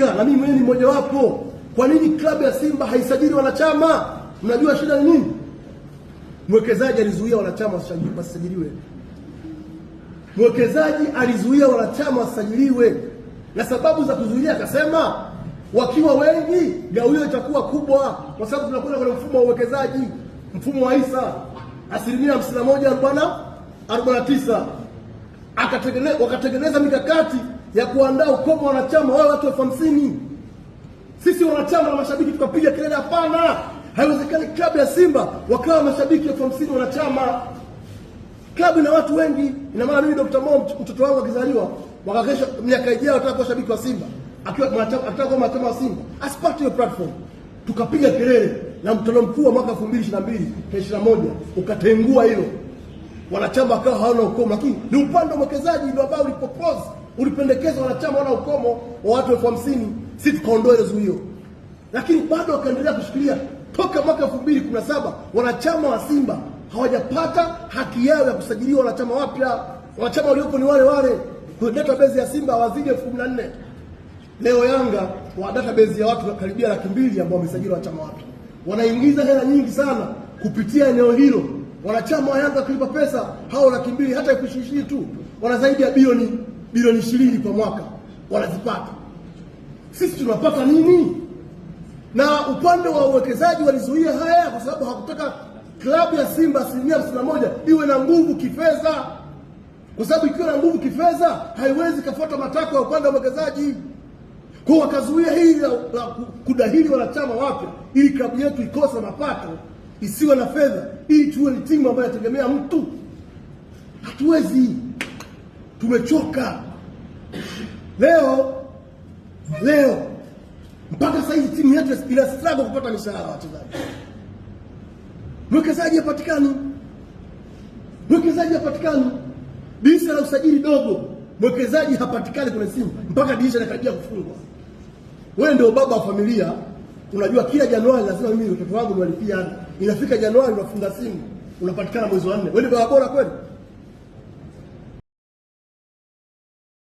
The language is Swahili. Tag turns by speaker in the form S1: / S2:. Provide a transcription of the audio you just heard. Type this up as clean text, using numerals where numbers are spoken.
S1: Mnalalamika na mimi mwenyewe ni mmoja wapo. Kwa nini klabu ya Simba haisajili wanachama? Mnajua shida ni nini? Mwekezaji alizuia wanachama wasajiliwe. Mwekezaji alizuia wanachama wasajiliwe. Na sababu za kuzuia akasema wakiwa wengi gawio itakuwa kubwa, kwa sababu tunakwenda kwenye mfumo wa uwekezaji, mfumo wa hisa 51% 49. Wakatengeneza mikakati ya kuandaa ukomo wa wanachama wao watu 50,000. Sisi wanachama na mashabiki tukapiga kelele, hapana, haiwezekani klabu ya Simba wakawa mashabiki 50,000 wanachama. Klabu ina watu wengi. Ina maana mimi Dr. Mo mtoto wangu akizaliwa wakakesha miaka ijayo ataka kuwa shabiki wa Simba, akiwa ataka kuwa mwanachama wa Simba, asipate hiyo platform. Tukapiga kelele na mtolo mkuu wa mwaka 2022 21 ukatengua hilo. Wanachama wakawa hawana ukomo, lakini ni upande wa mwekezaji ndio ambao ulipropose, ulipendekeza wanachama wana ukomo wa watu 50,000, sisi tukaondoa ile zuio. Lakini bado wakaendelea kushikilia toka mwaka 2017 wanachama wa Simba hawajapata haki yao ya kusajiliwa wanachama wapya. Wanachama waliopo ni wale wale. Kwa database ya Simba hawazidi 14,000. Leo Yanga wa database ya watu karibia 200,000 ambao wamesajiliwa wanachama wapya. Wanaingiza hela nyingi sana kupitia eneo hilo. Wanachama wa Yanga kulipa pesa hao 200,000 hata 20 tu. Wana zaidi ya bilioni 20 kwa mwaka wanazipata. Sisi tunapata nini? Na upande wa uwekezaji walizuia haya kwa sababu hakutaka klabu ya Simba 51% iwe na nguvu kifedha. Kwa sababu ikiwa na nguvu kifedha haiwezi kufuata matakwa ya upande wa uwekezaji. Kwa wakazuia hili la kudahili wanachama wapya ili klabu yetu ikose mapato, isiwe na fedha, ili tuwe ni timu ambayo inategemea mtu. Hatuwezi. Tumechoka. Leo mpaka sasa hivi timu yetu ina struggle kupata mishahara ya wachezaji. Mwekezaji hapatikani. Dirisha la usajili dogo, mwekezaji hapatikani kwenye Simba mpaka dirisha linakaribia kufungwa. Wewe ndio baba wa familia, unajua kila Januari lazima mimi watoto wangu niwalipie ada. Inafika Januari unafunga simu, unapatikana mwezi wa 4. Wewe ni baba bora kweli?